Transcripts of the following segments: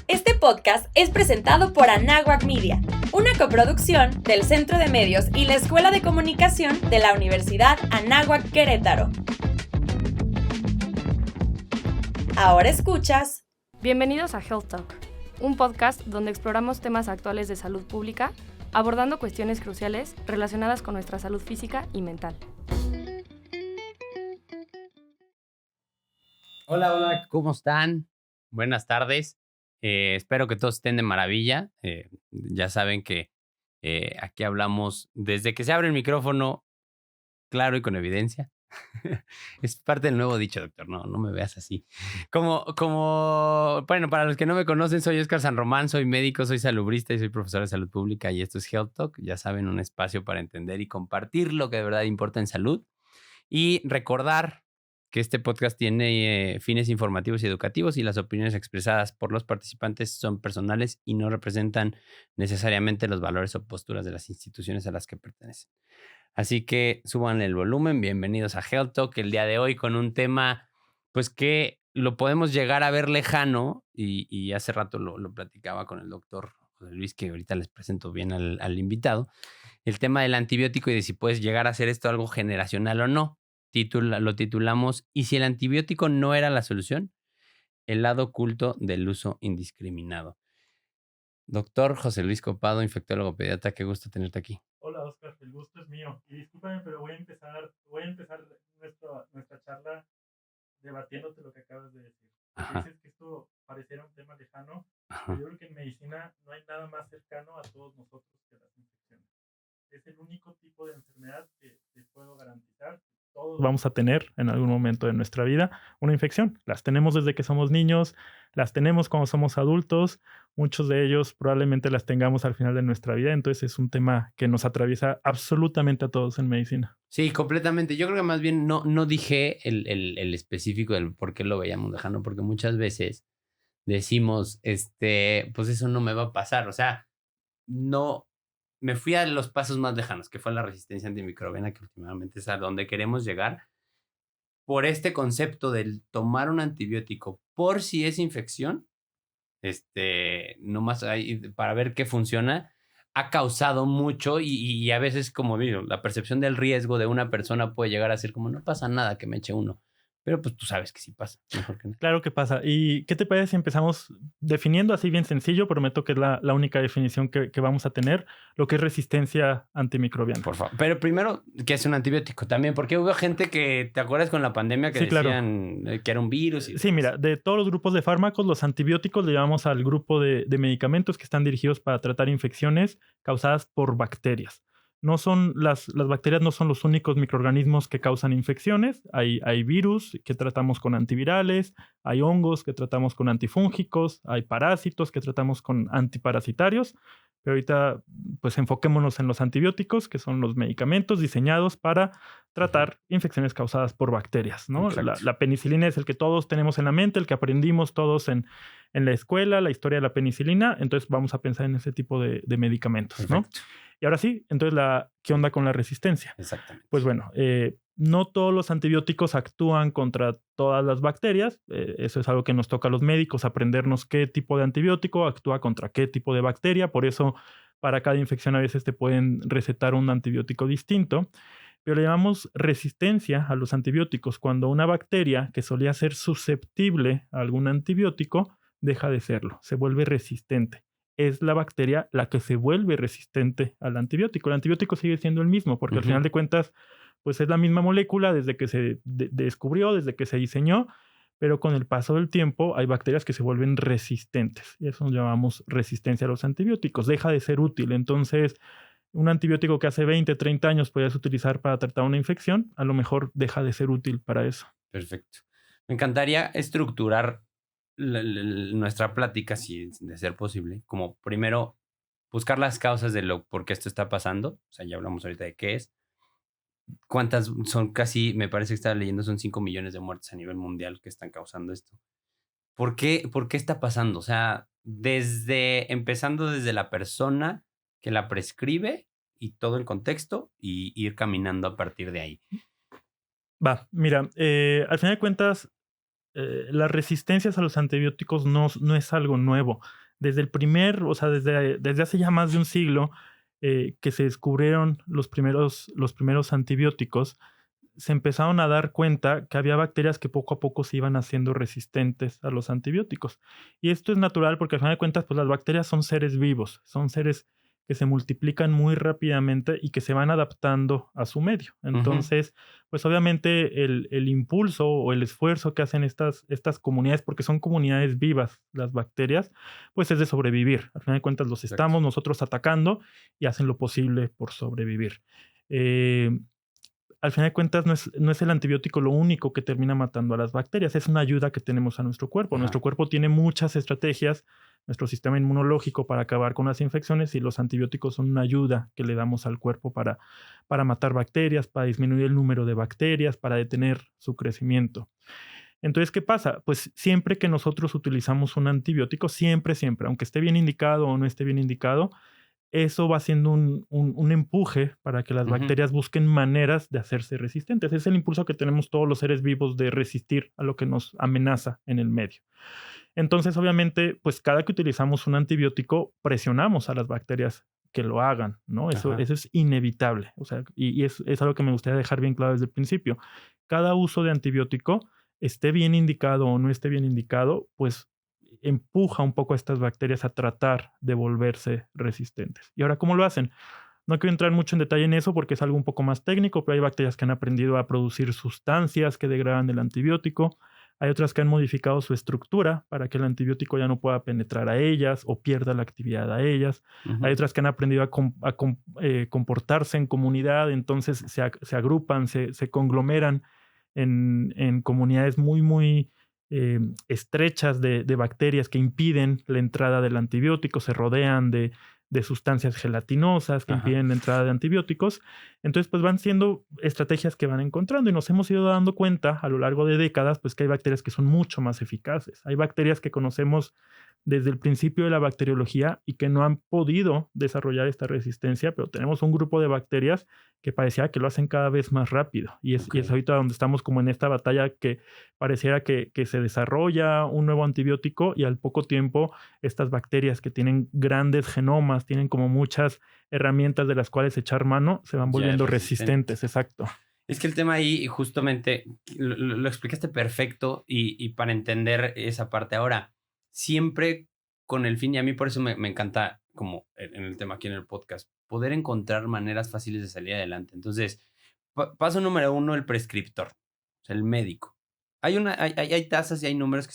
Este podcast es presentado por Anáhuac Media, una coproducción del Centro de Medios y la Escuela de Comunicación de la Universidad Anáhuac Querétaro. Ahora escuchas. Bienvenidos a Health Talk, un podcast donde exploramos temas actuales de salud pública, abordando cuestiones cruciales relacionadas con nuestra salud física y mental. Hola, ¿cómo están? Buenas tardes. Espero que todos estén de maravilla. Ya saben que aquí hablamos desde que se abre el micrófono, claro y con evidencia. Es parte del nuevo dicho, doctor. No me veas así. Bueno, para los que no me conocen, soy Oscar San Román, soy médico, soy salubrista y soy profesor de salud pública y esto es Health Talk. Ya saben, un espacio para entender y compartir lo que de verdad importa en salud y recordar que este podcast tiene fines informativos y educativos y las opiniones expresadas por los participantes son personales y no representan necesariamente los valores o posturas de las instituciones a las que pertenecen. Así que suban el volumen. Bienvenidos a Health Talk el día de hoy con un tema pues que lo podemos llegar a ver lejano y hace rato lo platicaba con el doctor José Luis, que ahorita les presento bien al invitado, el tema del antibiótico y de si puedes llegar a hacer esto algo generacional o no. Lo titulamos ¿Y si el antibiótico no era la solución? El lado oculto del uso indiscriminado. Doctor José Luis Copado, infectólogo pediatra, qué gusto tenerte aquí. Hola Oscar, el gusto es mío. Y discúlpame, pero voy a empezar nuestra charla debatiéndote lo que acabas de decir. Dices que esto pareciera un tema lejano, pero yo creo que en medicina no hay nada más cercano a todos nosotros que las infecciones. Es el único tipo de enfermedad que te puedo garantizar. Todos vamos a tener en algún momento de nuestra vida una infección. Las tenemos desde que somos niños, las tenemos cuando somos adultos, muchos de ellos probablemente las tengamos al final de nuestra vida, entonces es un tema que nos atraviesa absolutamente a todos en medicina. Sí, completamente. Yo creo que más bien no dije el específico del por qué lo veíamos lejano, porque muchas veces decimos, pues eso no me va a pasar. O sea, no, me fui a los pasos más lejanos, que fue la resistencia antimicrobiana, que últimamente es a donde queremos llegar, por este concepto del tomar un antibiótico por si es infección, nomás ahí para ver qué funciona, ha causado mucho y a veces, como digo, la percepción del riesgo de una persona puede llegar a ser como, no pasa nada que me eche uno. Pero pues tú sabes que sí pasa, mejor que nada. Claro que pasa. ¿Y qué te parece si empezamos definiendo así bien sencillo? Prometo que es la única definición que vamos a tener, lo que es resistencia antimicrobiana. Por favor. Pero primero, ¿qué es un antibiótico también? Porque hubo gente que, ¿te acuerdas con la pandemia que Sí, decían que era un virus? Sí, mira, de todos los grupos de fármacos, los antibióticos le llamamos al grupo de medicamentos que están dirigidos para tratar infecciones causadas por bacterias. No son las bacterias no son los únicos microorganismos que causan infecciones. Hay virus que tratamos con antivirales, hay hongos que tratamos con antifúngicos, hay parásitos que tratamos con antiparasitarios. Pero ahorita, pues enfoquémonos en los antibióticos, que son los medicamentos diseñados para tratar infecciones causadas por bacterias, ¿no? La penicilina es el que todos tenemos en la mente, el que aprendimos todos en la escuela, la historia de la penicilina. Entonces vamos a pensar en ese tipo de medicamentos, Perfecto. ¿no? Y ahora sí, entonces, ¿qué onda con la resistencia? Exactamente. Pues bueno, no todos los antibióticos actúan contra todas las bacterias. Eso es algo que nos toca a los médicos, aprendernos qué tipo de antibiótico actúa contra qué tipo de bacteria. Por eso, para cada infección a veces te pueden recetar un antibiótico distinto. Pero le llamamos resistencia a los antibióticos cuando una bacteria que solía ser susceptible a algún antibiótico deja de serlo, se vuelve resistente. Es la bacteria la que se vuelve resistente al antibiótico. El antibiótico sigue siendo el mismo, porque al final de cuentas, pues es la misma molécula desde que se descubrió, desde que se diseñó, pero con el paso del tiempo hay bacterias que se vuelven resistentes. Y eso lo llamamos resistencia a los antibióticos. Deja de ser útil. Entonces, un antibiótico que hace 20, 30 años podías utilizar para tratar una infección, a lo mejor deja de ser útil para eso. Perfecto. Me encantaría estructurar nuestra plática, si de ser posible, como primero buscar las causas de por qué esto está pasando. O sea, ya hablamos ahorita de qué es. ¿Cuántas son? Casi, me parece que estaba leyendo, son 5 millones de muertes a nivel mundial que están causando esto. ¿Por qué está pasando? O sea, empezando desde la persona que la prescribe y todo el contexto y ir caminando a partir de ahí. Va, mira, al final de cuentas, las resistencias a los antibióticos no es algo nuevo. Desde desde hace ya más de un siglo que se descubrieron los primeros antibióticos, se empezaron a dar cuenta que había bacterias que poco a poco se iban haciendo resistentes a los antibióticos. Y esto es natural porque al final de cuentas, pues las bacterias son seres vivos, son seres que se multiplican muy rápidamente y que se van adaptando a su medio. Entonces, pues obviamente el impulso o el esfuerzo que hacen estas comunidades, porque son comunidades vivas las bacterias, pues es de sobrevivir. Al final de cuentas los estamos nosotros atacando y hacen lo posible por sobrevivir. Al final de cuentas no es el antibiótico lo único que termina matando a las bacterias, es una ayuda que tenemos a nuestro cuerpo. Nuestro cuerpo tiene muchas estrategias, nuestro sistema inmunológico para acabar con las infecciones, y los antibióticos son una ayuda que le damos al cuerpo para matar bacterias, para disminuir el número de bacterias, para detener su crecimiento. Entonces, ¿qué pasa? Pues siempre que nosotros utilizamos un antibiótico, siempre, aunque esté bien indicado o no esté bien indicado, eso va siendo un empuje para que las bacterias busquen maneras de hacerse resistentes. Es el impulso que tenemos todos los seres vivos de resistir a lo que nos amenaza en el medio. Entonces, obviamente, pues cada que utilizamos un antibiótico, presionamos a las bacterias que lo hagan, ¿no? Eso es inevitable. O sea, y es algo que me gustaría dejar bien claro desde el principio. Cada uso de antibiótico, esté bien indicado o no esté bien indicado, pues empuja un poco a estas bacterias a tratar de volverse resistentes. ¿Y ahora cómo lo hacen? No quiero entrar mucho en detalle en eso porque es algo un poco más técnico, pero hay bacterias que han aprendido a producir sustancias que degradan el antibiótico. Hay otras que han modificado su estructura para que el antibiótico ya no pueda penetrar a ellas o pierda la actividad a ellas. Hay otras que han aprendido a comportarse en comunidad, entonces se agrupan, se conglomeran en comunidades muy estrechas de bacterias que impiden la entrada del antibiótico, se rodean de sustancias gelatinosas que impiden la entrada de antibióticos. Entonces, pues van siendo estrategias que van encontrando y nos hemos ido dando cuenta a lo largo de décadas, pues que hay bacterias que son mucho más eficaces. Hay bacterias que conocemos desde el principio de la bacteriología y que no han podido desarrollar esta resistencia, pero tenemos un grupo de bacterias que parecía que lo hacen cada vez más rápido. Y es ahorita donde estamos como en esta batalla que pareciera que se desarrolla un nuevo antibiótico y al poco tiempo estas bacterias que tienen grandes genomas, tienen como muchas herramientas de las cuales echar mano, se van volviendo resistentes. Exacto. Es que el tema ahí, justamente, lo explicaste perfecto y para entender esa parte ahora, siempre con el fin, y a mí por eso me encanta, como en el tema aquí en el podcast, poder encontrar maneras fáciles de salir adelante. Entonces, paso número 1, el prescriptor, o sea, el médico. Hay tasas y hay números que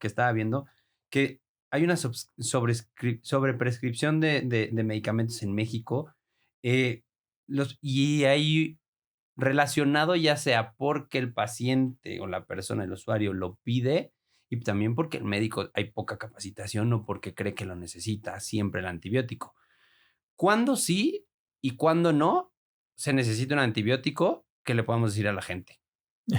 estaba viendo que hay una sobreprescripción de medicamentos en México y hay relacionado ya sea porque el paciente o la persona, el usuario lo pide y también porque el médico hay poca capacitación o porque cree que lo necesita siempre el antibiótico. ¿Cuándo sí y cuándo no se necesita un antibiótico que le podamos decir a la gente?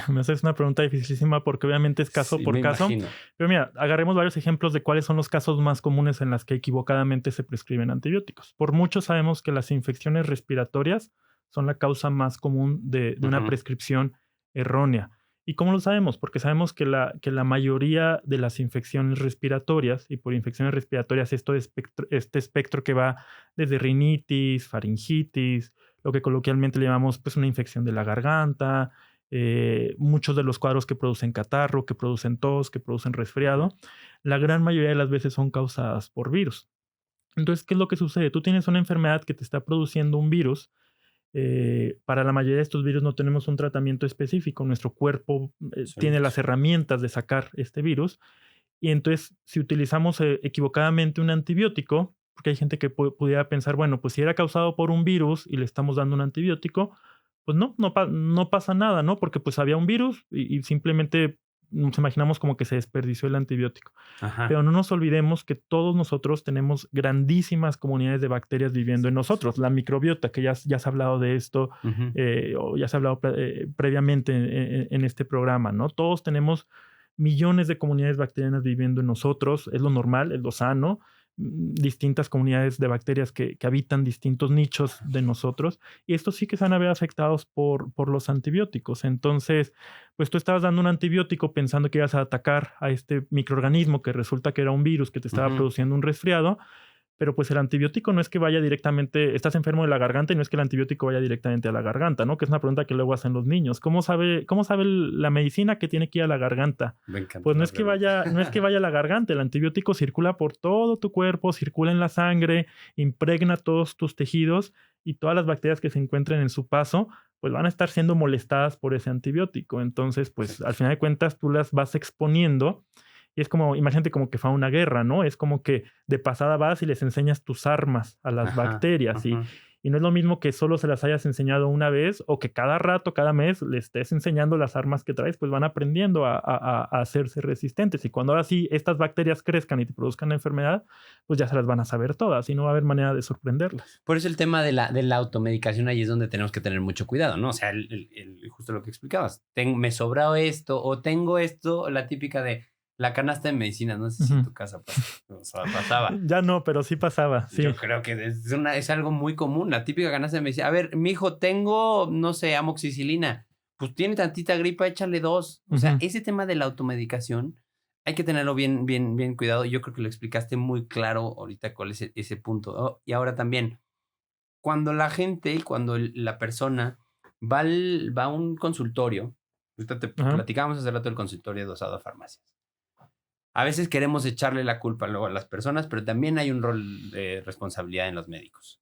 Me haces una pregunta dificilísima porque obviamente es caso por caso. Imagino. Pero mira, agarremos varios ejemplos de cuáles son los casos más comunes en las que equivocadamente se prescriben antibióticos. Por mucho sabemos que las infecciones respiratorias son la causa más común de una prescripción errónea. ¿Y cómo lo sabemos? Porque sabemos que la mayoría de las infecciones respiratorias, y por infecciones respiratorias este espectro que va desde rinitis, faringitis, lo que coloquialmente le llamamos pues una infección de la garganta, muchos de los cuadros que producen catarro, que producen tos, que producen resfriado, la gran mayoría de las veces son causadas por virus. Entonces, ¿qué es lo que sucede? Tú tienes una enfermedad que te está produciendo un virus. Para la mayoría de estos virus no tenemos un tratamiento específico. Nuestro cuerpo tiene las herramientas de sacar este virus. Y entonces, si utilizamos equivocadamente un antibiótico, porque hay gente que pudiera pensar, bueno, pues si era causado por un virus y le estamos dando un antibiótico, pues no pasa nada, ¿no? Porque pues había un virus y simplemente nos imaginamos como que se desperdició el antibiótico. Pero no nos olvidemos que todos nosotros tenemos grandísimas comunidades de bacterias viviendo en nosotros. La microbiota, que ya se ha hablado de esto, o ya se ha hablado previamente en este programa, ¿no? Todos tenemos millones de comunidades bacterianas viviendo en nosotros. Es lo normal, es lo sano. distintas comunidades de bacterias que habitan distintos nichos de nosotros, y estos sí que se van a ver afectados por los antibióticos. Entonces, pues tú estabas dando un antibiótico pensando que ibas a atacar a este microorganismo que resulta que era un virus que te estaba produciendo un resfriado, pero pues el antibiótico no es que vaya directamente, estás enfermo de la garganta y no es que el antibiótico vaya directamente a la garganta, ¿no? Que es una pregunta que luego hacen los niños. ¿Cómo sabe la medicina que tiene que ir a la garganta? Pues no es que vaya a la garganta, el antibiótico circula por todo tu cuerpo, circula en la sangre, impregna todos tus tejidos y todas las bacterias que se encuentren en su paso, pues van a estar siendo molestadas por ese antibiótico. Entonces, pues al final de cuentas tú las vas exponiendo. Y es como, imagínate como que fue una guerra, ¿no? Es como que de pasada vas y les enseñas tus armas a las bacterias. Y no es lo mismo que solo se las hayas enseñado una vez o que cada rato, cada mes, le estés enseñando las armas que traes, pues van aprendiendo a hacerse resistentes. Y cuando ahora sí estas bacterias crezcan y te produzcan la enfermedad, pues ya se las van a saber todas y no va a haber manera de sorprenderlas. Por eso el tema de la automedicación ahí es donde tenemos que tener mucho cuidado, ¿no? O sea, justo lo que explicabas. Me sobró esto o tengo esto, la típica de la canasta de medicina, no sé si en tu casa pasaba. Ya no, pero sí pasaba. Sí. Yo creo que es algo muy común, la típica canasta de medicina. A ver, mijo, tengo, no sé, amoxicilina. Pues tiene tantita gripa, échale 2. O sea, ese tema de la automedicación hay que tenerlo bien cuidado. Yo creo que lo explicaste muy claro ahorita cuál es ese punto. Oh, y ahora también, cuando la gente, cuando la persona va a un consultorio, ahorita te platicábamos hace rato del consultorio adosado a farmacias. A veces queremos echarle la culpa luego a las personas, pero también hay un rol de responsabilidad en los médicos.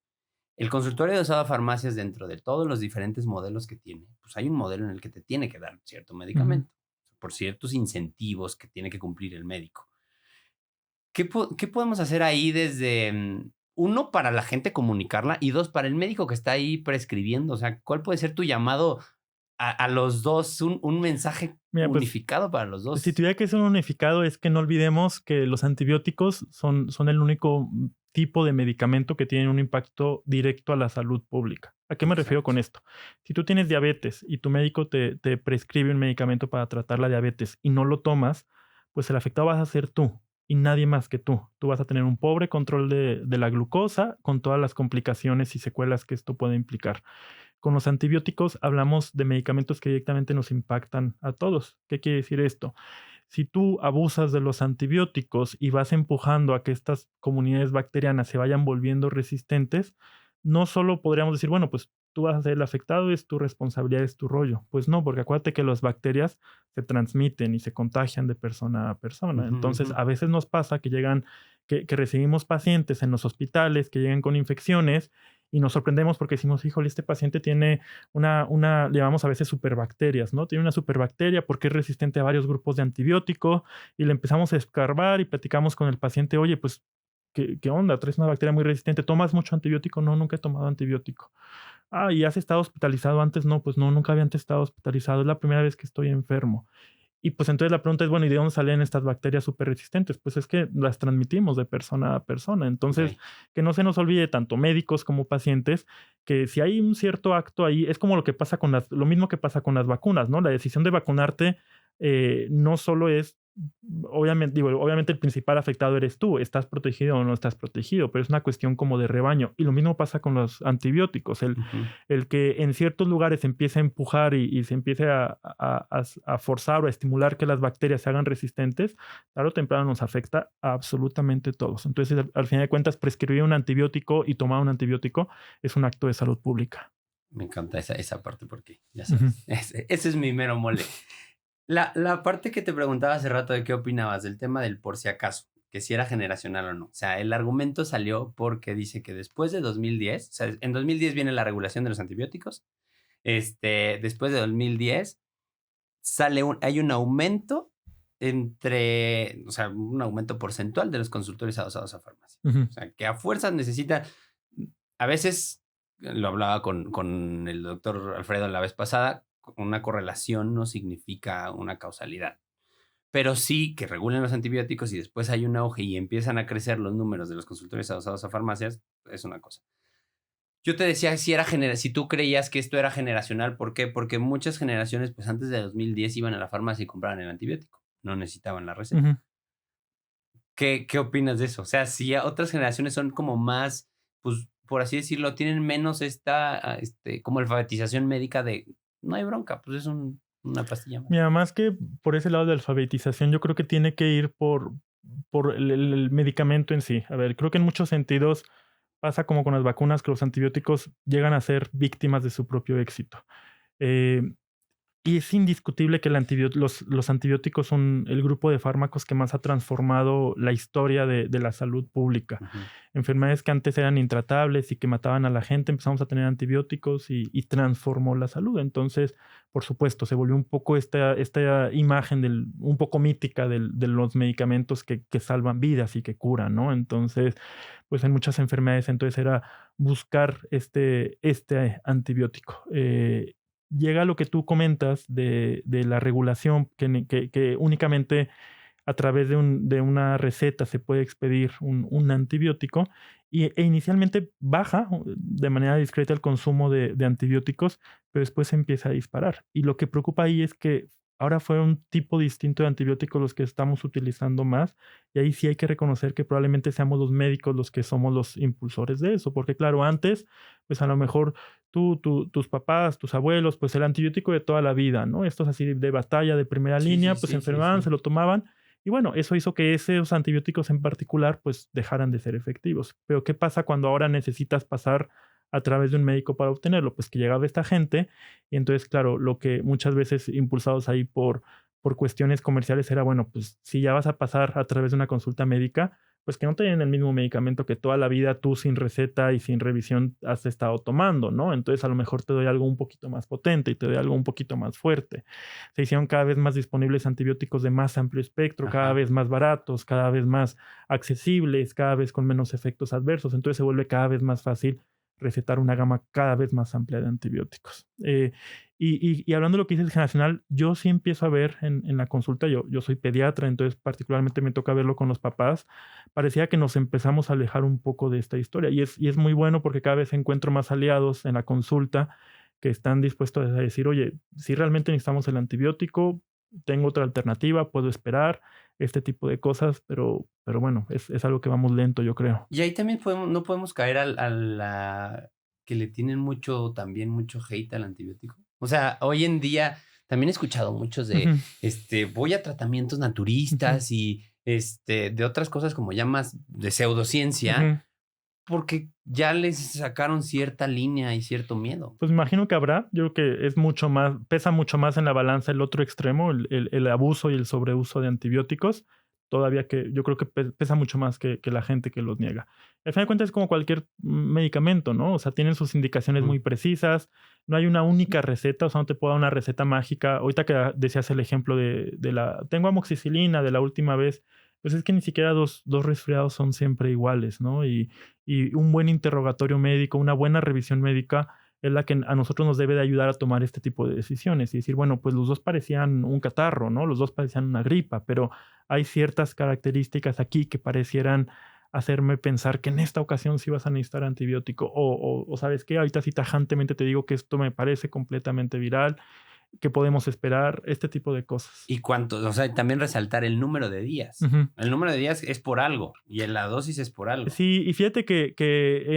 El consultorio adosado a farmacias, dentro de todos los diferentes modelos que tiene, pues hay un modelo en el que te tiene que dar cierto medicamento, por ciertos incentivos que tiene que cumplir el médico. ¿Qué podemos hacer ahí desde, uno, para la gente comunicarla, y dos, para el médico que está ahí prescribiendo? O sea, ¿cuál puede ser tu llamado a los dos, un mensaje unificado para los dos? Si tuviera que ser un unificado, es que no olvidemos que los antibióticos son el único tipo de medicamento que tiene un impacto directo a la salud pública. ¿A qué me refiero con esto? Si tú tienes diabetes y tu médico te prescribe un medicamento para tratar la diabetes y no lo tomas, pues el afectado vas a ser tú y nadie más que tú. Tú vas a tener un pobre control de la glucosa con todas las complicaciones y secuelas que esto puede implicar. Con los antibióticos hablamos de medicamentos que directamente nos impactan a todos. ¿Qué quiere decir esto? Si tú abusas de los antibióticos y vas empujando a que estas comunidades bacterianas se vayan volviendo resistentes, no solo podríamos decir, bueno, pues tú vas a ser el afectado, es tu responsabilidad, es tu rollo. Pues no, porque acuérdate que las bacterias se transmiten y se contagian de persona a persona. Entonces, a veces nos pasa que que recibimos pacientes en los hospitales que llegan con infecciones y nos sorprendemos porque decimos, híjole, este paciente tiene le llamamos a veces superbacterias, ¿no? Tiene una superbacteria porque es resistente a varios grupos de antibiótico y le empezamos a escarbar y platicamos con el paciente, oye, pues, ¿qué onda? Traes una bacteria muy resistente. ¿Tomas mucho antibiótico? No, nunca he tomado antibiótico. Ah, ¿y has estado hospitalizado antes? No, pues no, nunca había antes estado hospitalizado. Es la primera vez que estoy enfermo. Y pues entonces la pregunta es, bueno, ¿y de dónde salen estas bacterias súper resistentes? Pues es que las transmitimos de persona a persona. Entonces, que no se nos olvide, tanto médicos como pacientes, que si hay un cierto acto ahí, es como lo que pasa lo mismo que pasa con las vacunas, ¿no? La decisión de vacunarte no solo es, obviamente el principal afectado eres tú, estás protegido o no estás protegido, pero es una cuestión como de rebaño. Y lo mismo pasa con los antibióticos, el que en ciertos lugares se empiece a empujar y se empiece a forzar o a estimular que las bacterias se hagan resistentes, tarde o temprano nos afecta a absolutamente todos. Entonces, al final de cuentas, prescribir un antibiótico y tomar un antibiótico es un acto de salud pública. Me encanta esa parte porque, ya sabes, ese es mi mero mole. La parte que te preguntaba hace rato de qué opinabas del tema del por si acaso, que si era generacional o no. O sea, el argumento salió porque dice que después de 2010, o sea, en 2010 viene la regulación de los antibióticos, después de 2010 hay un aumento o sea, un aumento porcentual de los consultorios adosados a farmacia. O sea, que a fuerzas necesitan, a veces, lo hablaba con el doctor Alfredo la vez pasada, una correlación no significa una causalidad. Pero sí que regulen los antibióticos y después hay un auge y empiezan a crecer los números de los consultorios adosados a farmacias, es una cosa. Yo te decía si tú creías que esto era generacional. ¿Por qué? Porque muchas generaciones, pues antes de 2010 iban a la farmacia y compraban el antibiótico. No necesitaban la receta. ¿Qué opinas de eso? O sea, si otras generaciones son como más, pues, por así decirlo, tienen menos como alfabetización médica de, no hay bronca, pues es una pastilla más. Mira, más que por ese lado de alfabetización, yo creo que tiene que ir por el medicamento en sí. A ver, creo que en muchos sentidos pasa como con las vacunas, que los antibióticos llegan a ser víctimas de su propio éxito. Eh, Y es indiscutible que los antibióticos son el grupo de fármacos que más ha transformado la historia de la salud pública. Ujú. Enfermedades que antes eran intratables y que mataban a la gente, empezamos a tener antibióticos y transformó la salud. Entonces, por supuesto, se volvió un poco esta imagen un poco mítica de los medicamentos que salvan vidas y que curan, ¿no? Entonces, pues en muchas enfermedades entonces era buscar este antibiótico. Llega lo que tú comentas de la regulación, que únicamente a través de una receta se puede expedir un antibiótico e inicialmente baja de manera discreta el consumo de antibióticos, pero después se empieza a disparar. Y lo que preocupa ahí es que ahora fue un tipo distinto de antibióticos los que estamos utilizando más, y ahí sí hay que reconocer que probablemente seamos los médicos los que somos los impulsores de eso, porque claro, antes, pues a lo mejor tus papás, tus abuelos, pues el antibiótico de toda la vida, ¿no? Estos así de batalla de primera línea, pues se enfermaban, se lo tomaban. Y bueno, eso hizo que esos antibióticos en particular pues dejaran de ser efectivos. Pero ¿qué pasa cuando ahora necesitas pasar a través de un médico para obtenerlo? Pues que llegaba esta gente y entonces, claro, lo que muchas veces impulsados ahí por cuestiones comerciales era, bueno, pues si ya vas a pasar a través de una consulta médica, pues que no te den el mismo medicamento que toda la vida tú sin receta y sin revisión has estado tomando, ¿no? Entonces a lo mejor te doy algo un poquito más potente y te doy algo un poquito más fuerte. Se hicieron cada vez más disponibles antibióticos de más amplio espectro, cada vez más baratos, cada vez más accesibles, cada vez con menos efectos adversos. Entonces se vuelve cada vez más fácil recetar una gama cada vez más amplia de antibióticos. Y hablando de lo que dices generacional, yo sí empiezo a ver en la consulta, yo soy pediatra, entonces particularmente me toca verlo con los papás, parecía que nos empezamos a alejar un poco de esta historia y es muy bueno porque cada vez encuentro más aliados en la consulta que están dispuestos a decir, oye, si realmente necesitamos el antibiótico, tengo otra alternativa, puedo esperar, este tipo de cosas, pero bueno, es algo que vamos lento, yo creo. Y ahí también no podemos caer a la que le tienen mucho hate al antibiótico. O sea, hoy en día también he escuchado muchos de, Ujú. voy a tratamientos naturistas y de otras cosas como ya más de pseudociencia, Ujú. porque ya les sacaron cierta línea y cierto miedo. Pues me imagino que habrá, yo creo que es mucho más, pesa mucho más en la balanza el otro extremo, el abuso y el sobreuso de antibióticos, todavía que yo creo que pesa mucho más que la gente que los niega. Al final de cuentas es como cualquier medicamento, ¿no? O sea, tienen sus indicaciones muy precisas, no hay una única receta, o sea, no te puedo dar una receta mágica. Ahorita que decías el ejemplo tengo amoxicilina de la última vez, pues es que ni siquiera dos resfriados son siempre iguales, ¿no? Y un buen interrogatorio médico, una buena revisión médica es la que a nosotros nos debe de ayudar a tomar este tipo de decisiones y decir, bueno, pues los dos parecían un catarro, ¿no? Los dos parecían una gripa, pero hay ciertas características aquí que parecieran hacerme pensar que en esta ocasión sí vas a necesitar antibiótico o ¿sabes qué? Ahorita sí tajantemente te digo que esto me parece completamente viral, que podemos esperar, este tipo de cosas. ¿Y cuántos? O sea, también resaltar el número de días. Ujú. El número de días es por algo y en la dosis es por algo. Sí, y fíjate que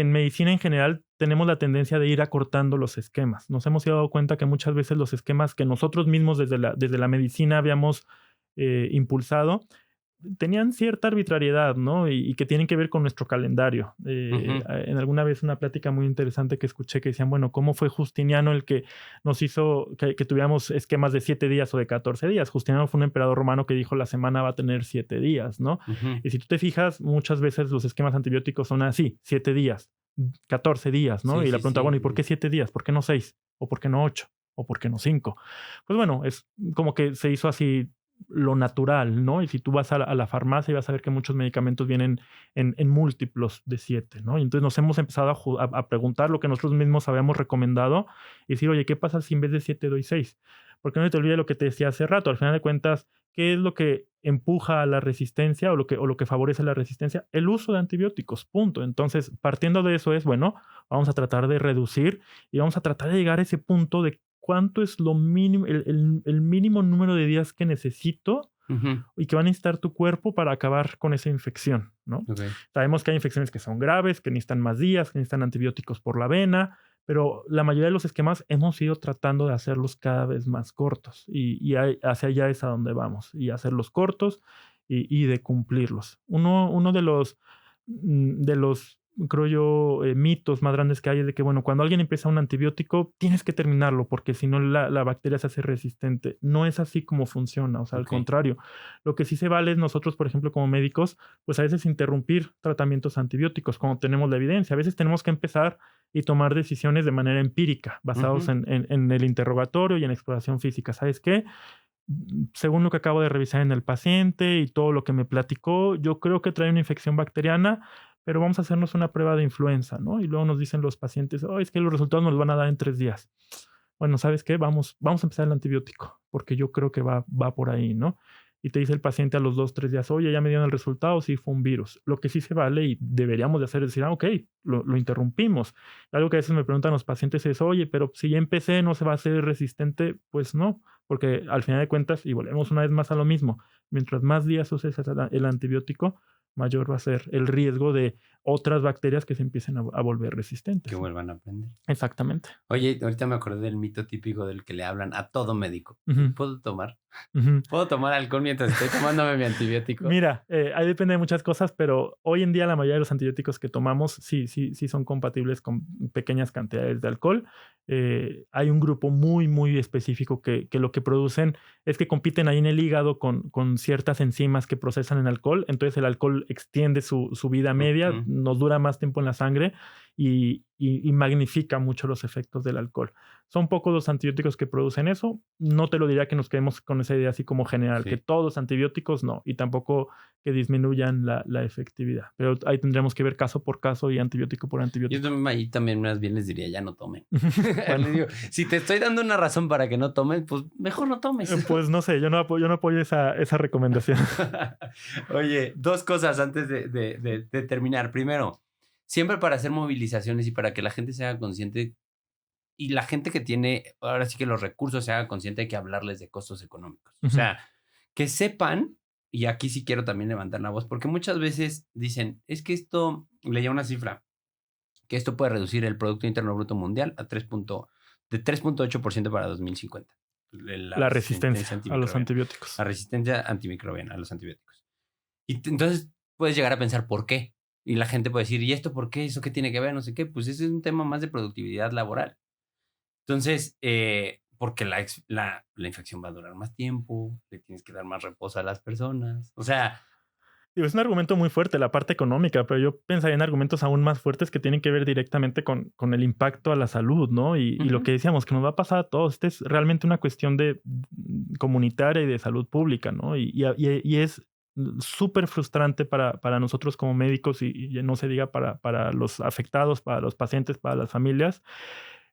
en medicina en general tenemos la tendencia de ir acortando los esquemas. Nos hemos dado cuenta que muchas veces los esquemas que nosotros mismos desde la medicina habíamos impulsado tenían cierta arbitrariedad, ¿no? Y que tienen que ver con nuestro calendario. En alguna vez una plática muy interesante que escuché que decían, bueno, ¿cómo fue Justiniano el que nos hizo que tuviéramos esquemas de 7 días o de 14 días? Justiniano fue un emperador romano que dijo la semana va a tener 7 días, ¿no? Y si tú te fijas, muchas veces los esquemas antibióticos son así, 7 días, 14 días, ¿no? Sí, y la sí, pregunta, sí. bueno, ¿y por qué 7 días? ¿Por qué no 6? ¿O por qué no 8? ¿O por qué no 5? Pues bueno, es como que se hizo así lo natural, ¿no? Y si tú vas a la farmacia y vas a ver que muchos medicamentos vienen en múltiplos de 7, ¿no? Y entonces nos hemos empezado a preguntar lo que nosotros mismos habíamos recomendado y decir, oye, ¿qué pasa si en vez de 7 doy 6? Porque no se te olvide lo que te decía hace rato. Al final de cuentas, ¿qué es lo que empuja a la resistencia o lo que favorece la resistencia? El uso de antibióticos, punto. Entonces, partiendo de eso es, bueno, vamos a tratar de reducir y vamos a tratar de llegar a ese punto de cuánto es lo mínimo, el mínimo número de días que necesito y que va a necesitar tu cuerpo para acabar con esa infección, ¿no? Okay. Sabemos que hay infecciones que son graves, que necesitan más días, que necesitan antibióticos por la vena, pero la mayoría de los esquemas hemos ido tratando de hacerlos cada vez más cortos y hacia allá es a donde vamos, y hacerlos cortos y de cumplirlos. Uno de los creo yo, mitos más grandes que hay es de que, bueno, cuando alguien empieza un antibiótico, tienes que terminarlo porque si no la bacteria se hace resistente. No es así como funciona, o sea, al contrario. Lo que sí se vale es nosotros, por ejemplo, como médicos, pues a veces interrumpir tratamientos antibióticos cuando tenemos la evidencia. A veces tenemos que empezar y tomar decisiones de manera empírica, basados en el interrogatorio y en exploración física. ¿Sabes qué? Según lo que acabo de revisar en el paciente y todo lo que me platicó, yo creo que trae una infección bacteriana, pero vamos a hacernos una prueba de influenza, ¿no? Y luego nos dicen los pacientes, oh, es que los resultados nos los van a dar en 3 días. Bueno, ¿sabes qué? Vamos a empezar el antibiótico, porque yo creo que va por ahí, ¿no? Y te dice el paciente a los 2, 3 días, oye, ya me dieron el resultado, sí fue un virus. Lo que sí se vale y deberíamos de hacer es decir, ok, lo interrumpimos. Algo que a veces me preguntan los pacientes es, oye, pero si ya empecé, ¿no se va a hacer resistente? Pues no, porque al final de cuentas, y volvemos una vez más a lo mismo, mientras más días uses el antibiótico, mayor va a ser el riesgo de otras bacterias que se empiecen a volver resistentes. Que vuelvan a aprender. Exactamente. Oye, ahorita me acordé del mito típico del que le hablan a todo médico. ¿Puedo tomar? ¿Puedo tomar alcohol mientras estoy tomándome mi antibiótico? Mira, ahí depende de muchas cosas, pero hoy en día la mayoría de los antibióticos que tomamos sí son compatibles con pequeñas cantidades de alcohol. Hay un grupo muy específico que lo que producen es que compiten ahí en el hígado con ciertas enzimas que procesan el alcohol. Entonces el alcohol extiende su vida media, nos dura más tiempo en la sangre y magnifica mucho los efectos del alcohol. Son pocos los antibióticos que producen eso. No te lo diría que nos quedemos con esa idea así como general, que todos los antibióticos no, y tampoco que disminuyan la efectividad. Pero ahí tendremos que ver caso por caso y antibiótico por antibiótico. Yo ahí también más bien les diría, ya no tomen. Bueno. Digo, si te estoy dando una razón para que no tomen, pues mejor no tomes. Pues no sé, yo no apoyo esa recomendación. Oye, 2 cosas antes de terminar. Primero, siempre para hacer movilizaciones y para que la gente se haga consciente y la gente que tiene, ahora sí que los recursos se haga consciente, hay que hablarles de costos económicos. O sea, que sepan, y aquí sí quiero también levantar la voz, porque muchas veces dicen, es que esto, leía una cifra, que esto puede reducir el Producto Interno Bruto Mundial de 3.8% para 2050. La resistencia a los antibióticos. La resistencia antimicrobiana a los antibióticos. Y entonces puedes llegar a pensar, ¿por qué? Y la gente puede decir, ¿y esto por qué? ¿Eso qué tiene que ver? No sé qué. Pues ese es un tema más de productividad laboral. Entonces, porque la infección va a durar más tiempo, le tienes que dar más reposo a las personas. O sea... Es un argumento muy fuerte, la parte económica, pero yo pensaría en argumentos aún más fuertes que tienen que ver directamente con el impacto a la salud, ¿no? Y lo que decíamos, que nos va a pasar a todos. Esta es realmente una cuestión de comunitaria y de salud pública, ¿no? Y es súper frustrante para nosotros como médicos y no se diga para los afectados, para los pacientes, para las familias.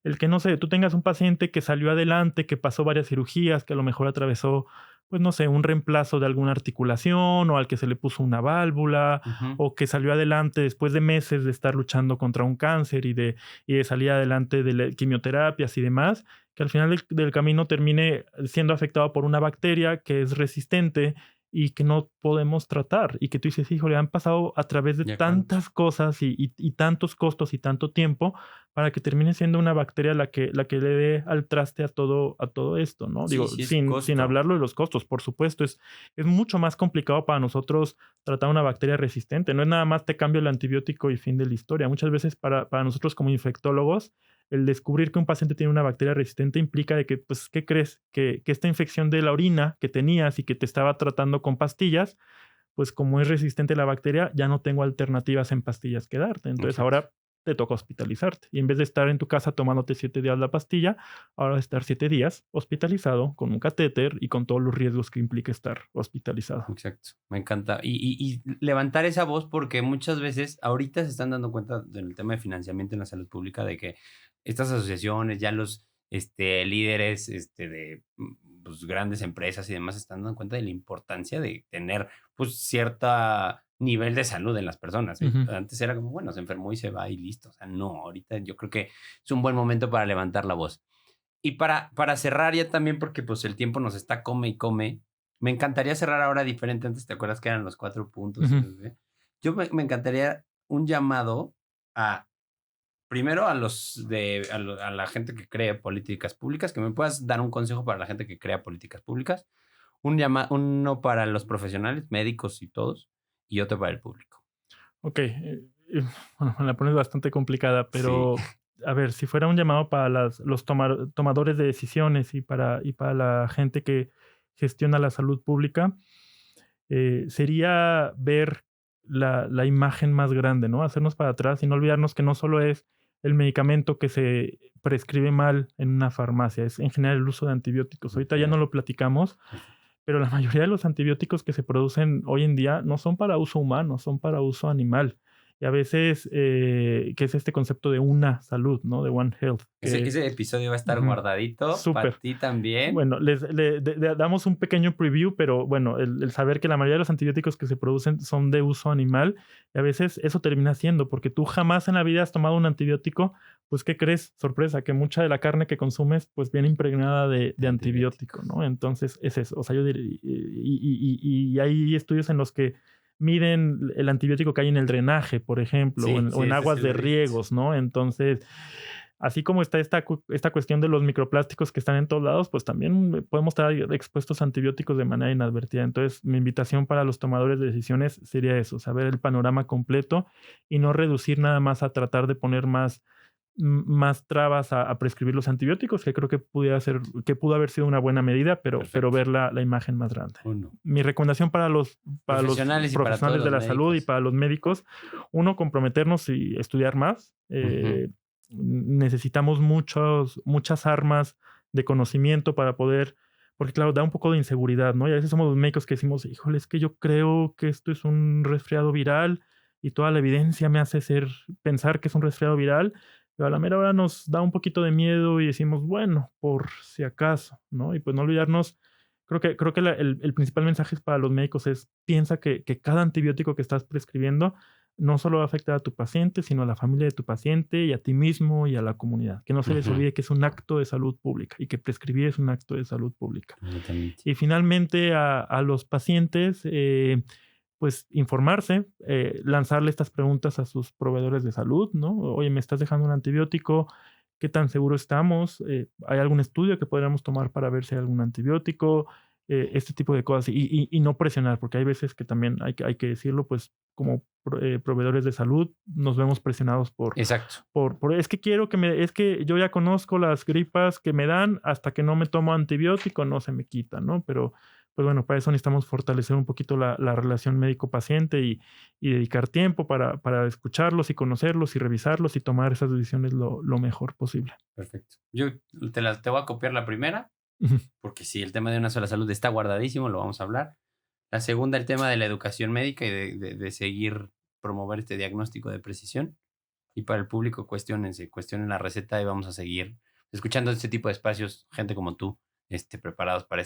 El que, no sé, tú tengas un paciente que salió adelante, que pasó varias cirugías, que a lo mejor atravesó, pues no sé, un reemplazo de alguna articulación o al que se le puso una válvula o que salió adelante después de meses de estar luchando contra un cáncer y de salir adelante de quimioterapias y demás, que al final del camino termine siendo afectado por una bacteria que es resistente y que no podemos tratar y que tú dices, híjole, han pasado a través de tantas cosas y tantos costos y tanto tiempo para que termine siendo una bacteria la que le dé al traste a todo esto, ¿no? Sí, Digo, sí, sin hablarlo de los costos, por supuesto, es mucho más complicado para nosotros tratar una bacteria resistente. No es nada más te cambio el antibiótico y fin de la historia. Muchas veces para nosotros como infectólogos, el descubrir que un paciente tiene una bacteria resistente implica de que, pues, ¿qué crees? Que esta infección de la orina que tenías y que te estaba tratando con pastillas, pues como es resistente a la bacteria, ya no tengo alternativas en pastillas que darte. Entonces ahora te toca hospitalizarte. Y en vez de estar en tu casa tomándote 7 días la pastilla, ahora vas a estar 7 días hospitalizado con un catéter y con todos los riesgos que implica estar hospitalizado. Exacto, me encanta. Y levantar esa voz porque muchas veces ahorita se están dando cuenta del tema de financiamiento en la salud pública de que estas asociaciones, ya los líderes de pues, grandes empresas y demás están dando cuenta de la importancia de tener pues cierto nivel de salud en las personas. Antes era como, bueno, se enfermó y se va y listo. O sea, no, ahorita yo creo que es un buen momento para levantar la voz. Y para cerrar ya también, porque pues el tiempo nos está come y come, Me encantaría cerrar ahora diferente. Antes, ¿te acuerdas que eran los 4 puntos? Ujú. Yo me encantaría un llamado primero a la gente que cree políticas públicas, que me puedas dar un consejo para la gente que crea políticas públicas, uno para los profesionales, médicos y todos, y otro para el público. Ok, bueno, me la pones bastante complicada, pero a ver, si fuera un llamado para los tomadores de decisiones y para la gente que gestiona la salud pública, sería ver la imagen más grande, ¿no? Hacernos para atrás y no olvidarnos que no solo es el medicamento que se prescribe mal en una farmacia, es en general el uso de antibióticos. Ahorita ya no lo platicamos, pero la mayoría de los antibióticos que se producen hoy en día no son para uso humano, son para uso animal. Y a veces, que es este concepto de una salud, ¿no? De One Health. Ese episodio va a estar guardadito para ti también. Bueno, damos un pequeño preview, pero bueno, el saber que la mayoría de los antibióticos que se producen son de uso animal, y a veces eso termina siendo, porque tú jamás en la vida has tomado un antibiótico, pues ¿qué crees? Sorpresa, que mucha de la carne que consumes pues viene impregnada de antibiótico, ¿no? Entonces es eso, o sea, yo diría, y hay estudios en los que miden el antibiótico que hay en el drenaje, por ejemplo, o en aguas de riegos, ¿no? Entonces, así como está esta cuestión de los microplásticos que están en todos lados, pues también podemos estar expuestos a antibióticos de manera inadvertida. Entonces, mi invitación para los tomadores de decisiones sería eso, saber el panorama completo y no reducir nada más a tratar de poner más trabas a prescribir los antibióticos, que creo que pudo haber sido una buena medida, pero ver la imagen más grande. Mi recomendación para los profesionales de la salud y para los médicos, uno, comprometernos y estudiar más. Necesitamos muchas armas de conocimiento para poder, porque claro, da un poco de inseguridad, ¿no? Y a veces somos los médicos que decimos, híjole, es que yo creo que esto es un resfriado viral y toda la evidencia me hace pensar que es un resfriado viral, pero a la mera hora nos da un poquito de miedo y decimos, bueno, por si acaso, ¿no? Y pues no olvidarnos, creo que el principal mensaje para los médicos es, piensa que cada antibiótico que estás prescribiendo no solo va a afectar a tu paciente, sino a la familia de tu paciente y a ti mismo y a la comunidad. Que no se les olvide que es un acto de salud pública y que prescribir es un acto de salud pública. Y finalmente a los pacientes, pues informarse, lanzarle estas preguntas a sus proveedores de salud, ¿no? Oye, ¿me estás dejando un antibiótico? ¿Qué tan seguro estamos? ¿Hay algún estudio que podríamos tomar para ver si hay algún antibiótico? Este tipo de cosas. Y no presionar, porque hay veces que también hay que decirlo, pues como proveedores de salud nos vemos presionados Exacto. Es que yo ya conozco las gripas que me dan, hasta que no me tomo antibiótico no se me quita, ¿no? Pero pues bueno, para eso necesitamos fortalecer un poquito la relación médico-paciente y dedicar tiempo para escucharlos y conocerlos y revisarlos y tomar esas decisiones lo mejor posible. Perfecto. Yo te voy a copiar la primera, porque sí, el tema de una sola salud está guardadísimo, lo vamos a hablar. La segunda, el tema de la educación médica y de seguir promover este diagnóstico de precisión. Y para el público, cuestionen la receta y vamos a seguir escuchando este tipo de espacios, gente como tú, preparados para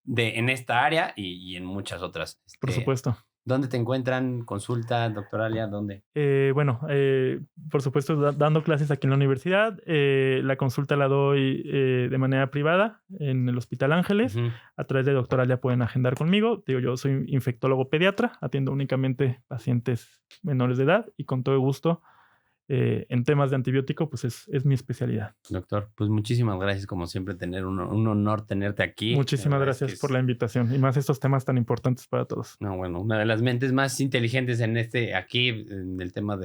en esta área y en muchas otras. Por supuesto. ¿Dónde te encuentran? ¿Consulta, doctoralia? ¿Dónde? Por supuesto, dando clases aquí en la universidad. La consulta la doy de manera privada en el Hospital Ángeles. A través de Doctoralia pueden agendar conmigo. Yo soy infectólogo pediatra, atiendo únicamente pacientes menores de edad y con todo gusto en temas de antibiótico, pues es mi especialidad. Doctor, pues muchísimas gracias, como siempre, un honor tenerte aquí. Muchísimas gracias por la invitación y más estos temas tan importantes para todos. No, bueno, una de las mentes más inteligentes aquí, en el tema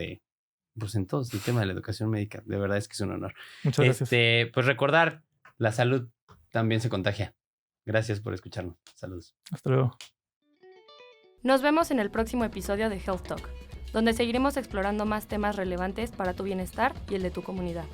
pues en todo el tema de la educación médica. De verdad es que es un honor. Muchas gracias. Pues recordar, la salud también se contagia. Gracias por escucharnos. Saludos. Hasta luego. Nos vemos en el próximo episodio de Health Talk, donde seguiremos explorando más temas relevantes para tu bienestar y el de tu comunidad.